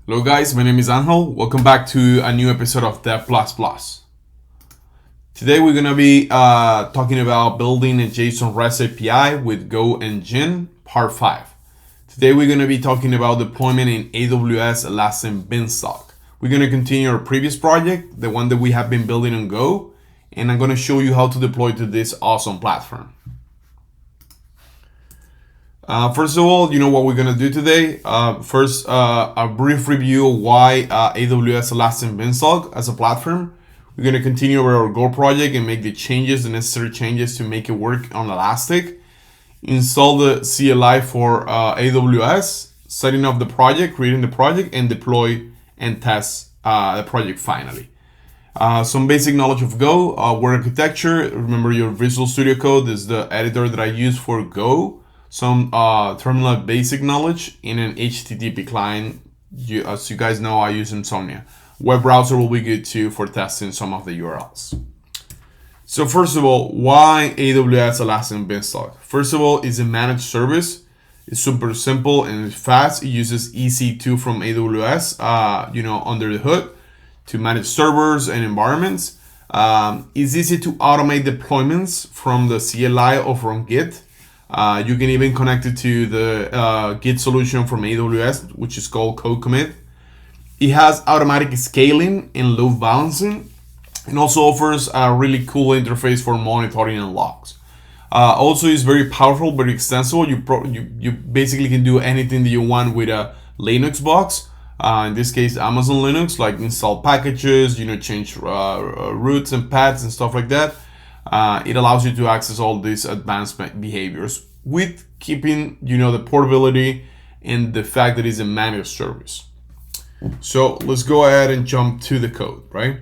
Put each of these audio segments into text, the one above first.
Hello guys, my name is Angel. Welcome back to a new episode of Dev++. Today we're going to be talking about building a JSON REST API with Go Engine, part 5. Today we're going to be talking about deployment in AWS Elastic Beanstalk. We're going to continue our previous project, the one that we have been building on Go, and I'm going to show you how to deploy to this awesome platform. First of all, you know what we're going to do today. First, a brief review of why AWS Elastic Beanstalk as a platform. We're going to continue over our Go project and make the necessary changes to make it work on Elastic. Install the CLI for AWS, setting up the project, creating the project, and deploy and test the project finally. Some basic knowledge of Go, word architecture. Remember your Visual Studio Code is the editor that I use for Go. Some terminal basic knowledge in an HTTP client. As you guys know, I use Insomnia. Web browser will be good too for testing some of the URLs. So first of all, why AWS Elastic Beanstalk? First of all, it's a managed service. It's super simple and fast. It uses EC2 from AWS, under the hood to manage servers and environments. It's easy to automate deployments from the CLI or from Git. You can even connect it to the Git solution from AWS, which is called Code Commit. It has automatic scaling and load balancing, and also offers a really cool interface for monitoring and logs. Also, it's very powerful, very extensible. You basically can do anything that you want with a Linux box. In this case, Amazon Linux, like install packages, change routes and paths and stuff like that. It allows you to access all these advanced behaviors with keeping, the portability and the fact that it's a managed service. So let's go ahead and jump to the code, right?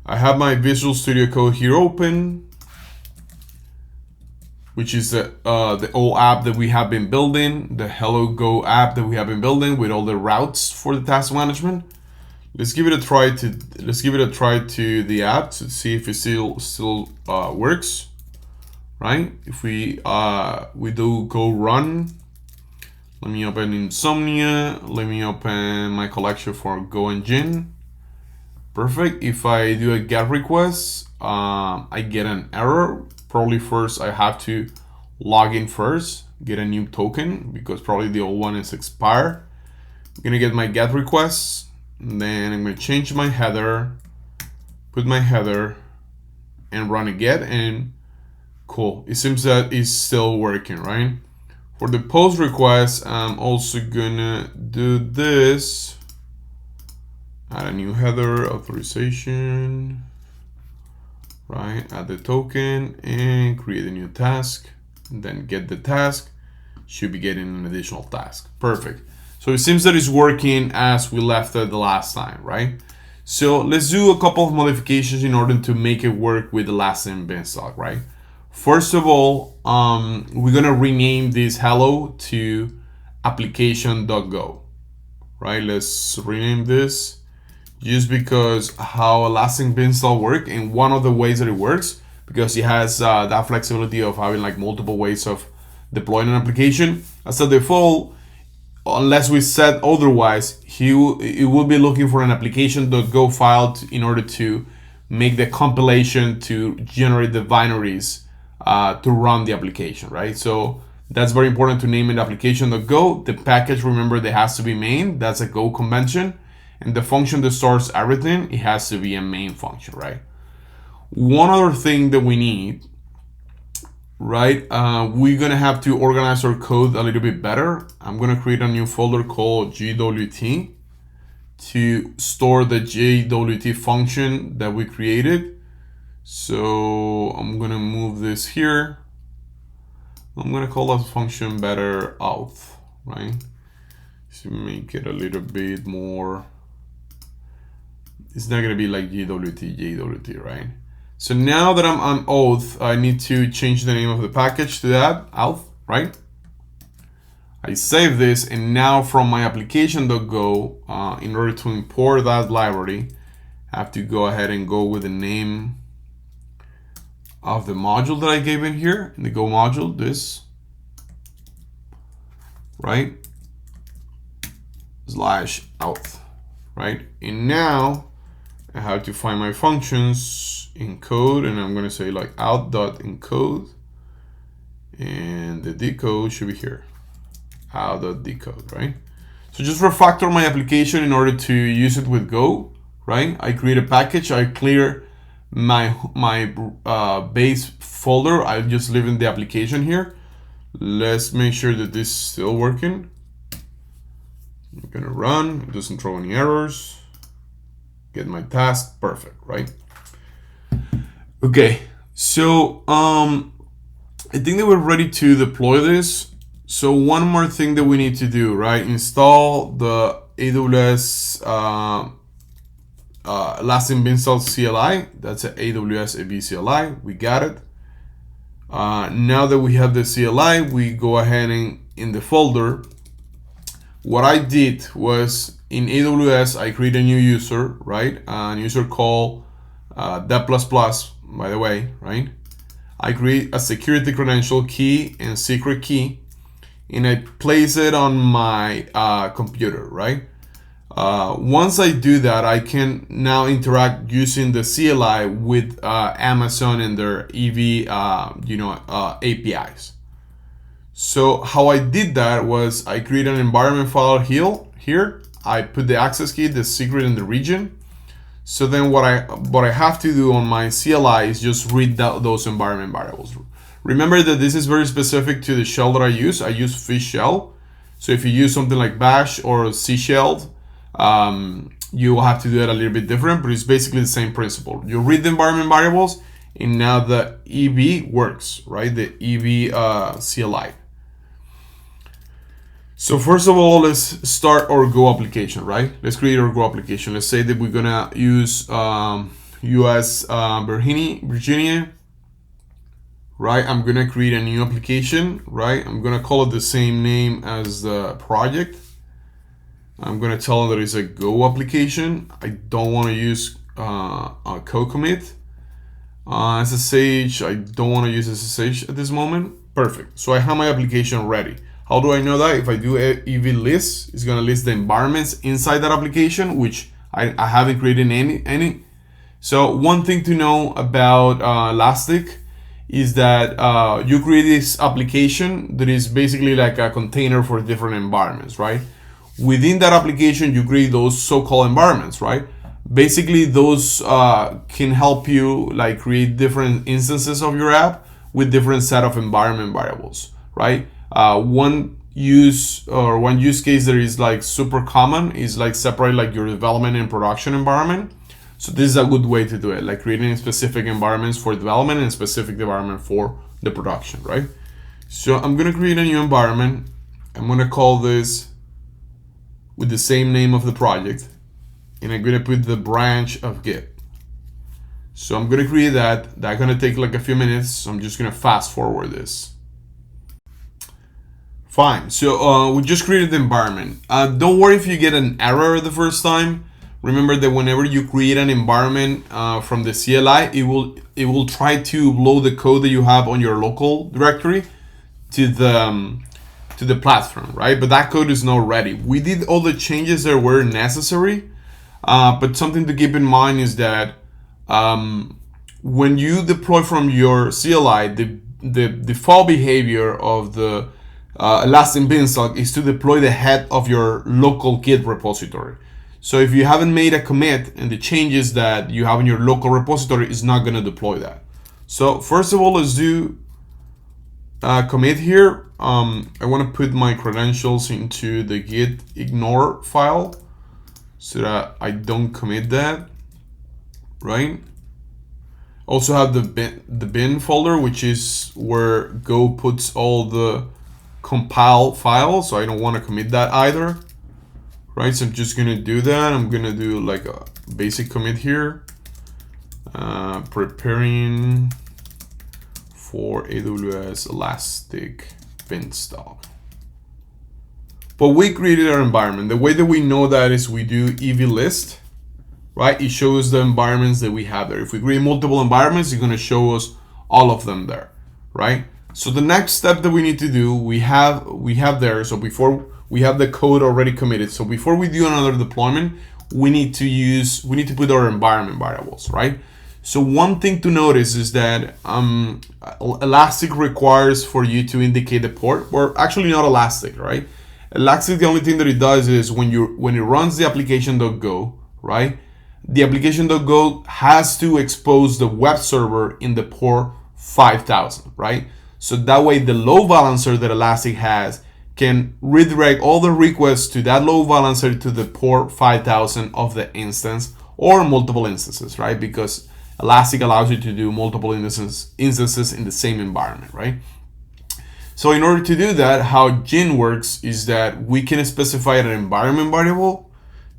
I have my Visual Studio Code here open, which is the old app that we have been building, the Hello Go app that we have been building with all the routes for the task management. Let's give it a try to the app to see if it still works, right? If we do go run, let me open Insomnia. Let me open my collection for Go Engine. Perfect. If I do a GET request, I get an error. Probably first I have to log in first, get a new token because probably the old one is expired. I'm gonna get my GET requests. Then I'm going to change my header, put my header, and run a get, and cool. It seems that it's still working, right? For the post request, I'm also going to do this. Add a new header, authorization, right? Add the token and create a new task. And then get the task. Should be getting an additional task. Perfect. So it seems that it's working as we left it the last time, right? So let's do a couple of modifications in order to make it work with Elastic Beanstalk, right? First of all, we're gonna rename this hello to application.go, right? Let's rename this just because how Elastic Beanstalk works, and one of the ways that it works, because it has that flexibility of having like multiple ways of deploying an application. As a default, unless we set otherwise, it will be looking for an application.go file in order to make the compilation to generate the binaries to run the application, right? So that's very important to name it application.go. The package, remember, that has to be main. That's a Go convention. And the function that stores everything, it has to be a main function, right? One other thing that we need, right, we're gonna have to organize our code a little bit better. I'm gonna create a new folder called JWT to store the JWT function that we created. So I'm gonna move this here. I'm gonna call that function better auth, right? To make it a little bit more, it's not gonna be like JWT, right? So now that I'm on auth, I need to change the name of the package to that, auth, right? I save this, and now from my application.go, in order to import that library, I have to go ahead and go with the name of the module that I gave in here, in the Go module, this, right? /auth. right? And now I have to find my functions in code, and I'm gonna say like out.encode, and the decode should be here, out.decode, right? So just refactor my application in order to use it with Go, right? I create a package, I clear my base folder, I just leave in the application here. Let's make sure that this is still working. I'm gonna run, it doesn't throw any errors. Get my task, perfect, right? Okay, so I think that we're ready to deploy this. So one more thing that we need to do, right? Install the AWS Elastic Beanstalk CLI. That's an AWS eBCLI. We got it. Now that we have the CLI, we go ahead and in the folder, what I did was in AWS, I create a new user, right? A user called that ++, by the way, right? I create a security credential key and secret key, and I place it on my computer, right? Once I do that, I can now interact using the CLI with Amazon and their EV, APIs. So how I did that was I create an environment file here. I put the access key, the secret, and the region. So then what I have to do on my CLI is just read those environment variables. Remember that this is very specific to the shell that I use. I use fish shell. So if you use something like bash or C shell, you will have to do it a little bit different, but it's basically the same principle. You read the environment variables, and now the EV works, right? The EV CLI. So first of all, let's start our Go application, right? Let's create our Go application. Let's say that we're gonna use US Virginia, right? I'm gonna create a new application, right? I'm gonna call it the same name as the project. I'm gonna tell them that it's a Go application. I don't wanna use a code commit. SSH, I don't wanna use SSH at this moment. Perfect, so I have my application ready. How do I know that? If I do EV list, it's gonna list the environments inside that application, which I haven't created any. So one thing to know about Elastic is that you create this application that is basically like a container for different environments, right? Within that application, you create those so-called environments, right? Basically, those can help you like create different instances of your app with different set of environment variables, right? One use case that is like super common is like separate like your development and production environment. So this is a good way to do it, like creating specific environments for development and specific environment for the production, right? So I'm gonna create a new environment. I'm gonna call this with the same name of the project, and I'm gonna put the branch of Git. So I'm gonna create that. That's gonna take like a few minutes. So I'm just gonna fast forward this. Fine, so we just created the environment. Don't worry if you get an error the first time. Remember that whenever you create an environment from the CLI, it will try to load the code that you have on your local directory to the platform, right? But that code is not ready. We did all the changes that were necessary, but something to keep in mind is that when you deploy from your CLI, the default behavior of the Elastic Beanstalk is to deploy the head of your local Git repository. So if you haven't made a commit and the changes that you have in your local repository is not going to deploy that. So first of all, let's do a commit here. I want to put my credentials into the git ignore file so that I don't commit that, right? Also have the bin folder, which is where Go puts all the compile files, so I don't want to commit that either, right? So I'm just gonna do that. I'm gonna do like a basic commit here, preparing for AWS Elastic Beanstalk. But we created our environment. The way that we know that is we do EV list, right? It shows the environments that we have there. If we create multiple environments, it's gonna show us all of them there, right? So the next step that we need to do, we have there. So before we have the code already committed. So before we do another deployment, we need to put our environment variables, right? So one thing to notice is that Elastic requires for you to indicate the port, or actually not Elastic, right? Elastic, the only thing that it does is when it runs the application.go, right? The application.go has to expose the web server in the port 5000, right? So that way the load balancer that Elastic has can redirect all the requests to that load balancer to the port 5000 of the instance, or multiple instances, right? Because Elastic allows you to do multiple instances in the same environment, right? So in order to do that, how Gin works is that we can specify an environment variable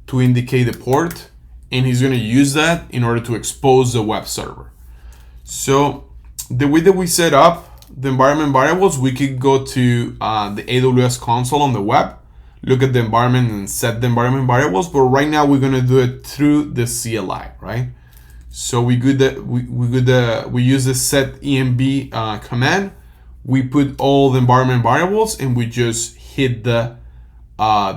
to indicate the port, and he's going to use that in order to expose the web server. So the way that we set up the environment variables, we could go to the AWS console on the web, look at the environment and set the environment variables. But right now we're going to do it through the CLI, right? So we use the set env command. We put all the environment variables and we just hit the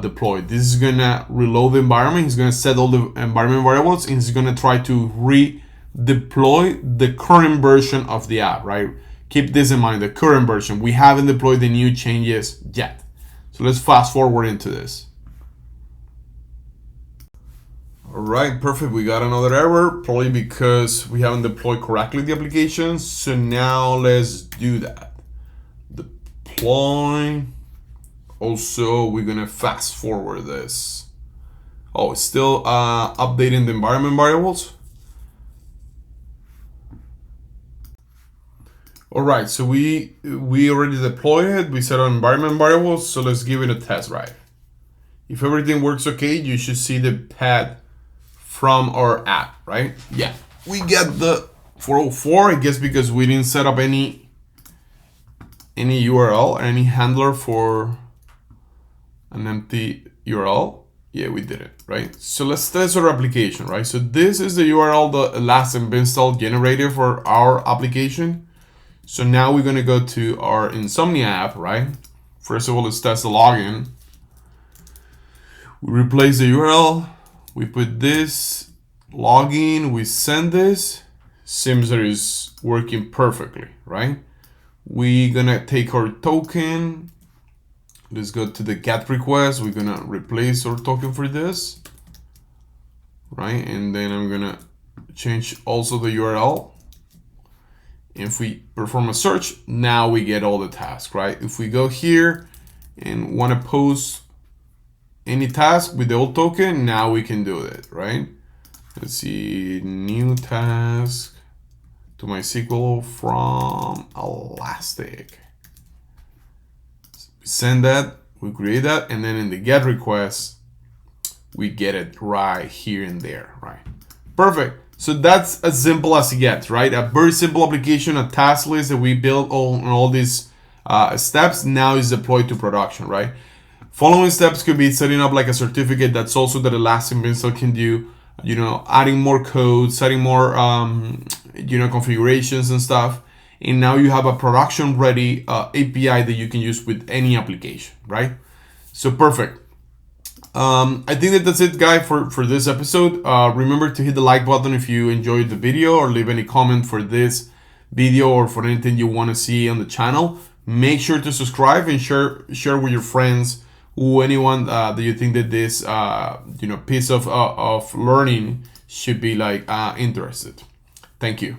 deploy. This is gonna reload the environment. He's gonna set all the environment variables and he's gonna try to redeploy the current version of the app, right? Keep this in mind, the current version. We haven't deployed the new changes yet. So let's fast forward into this. All right, perfect. We got another error, probably because we haven't deployed correctly the application. So now let's do that. Deploy. Also, we're gonna fast forward this. Oh, it's still updating the environment variables. All right, so we already deployed it. We set our environment variables, so let's give it a test drive. If everything works okay, you should see the path from our app, right? Yeah, we get the 404. I guess because we didn't set up any URL or any handler for an empty URL. Yeah, we did it, right? So let's test our application, right? So this is the URL the Elastic Beanstalk generated for our application. So now we're gonna go to our Insomnia app, right? First of all, let's test the login. We replace the URL. We put this login. We send this. Seems that is working perfectly, right? We're gonna take our token. Let's go to the GET request. We're gonna replace our token for this, right? And then I'm gonna change also the URL. If we perform a search, now we get all the tasks, right? If we go here and want to post any task with the old token, now we can do it, right? Let's see, new task to MySQL from Elastic. We send that, we create that, and then in the GET request, we get it right here and there, right? Perfect. So that's as simple as it gets, right? A very simple application, a task list that we built on all these steps now is deployed to production, right? Following steps could be setting up like a certificate. That's also that Elastic Beanstalk can do, you know, adding more code, setting more, you know, configurations and stuff. And now you have a production ready API that you can use with any application, right? So perfect. I think that that's it, guys, for this episode. Remember to hit the like button if you enjoyed the video, or leave any comment for this video or for anything you want to see on the channel. Make sure to subscribe and share with your friends, or anyone that you think that this you know, piece of learning should be like interested. Thank you.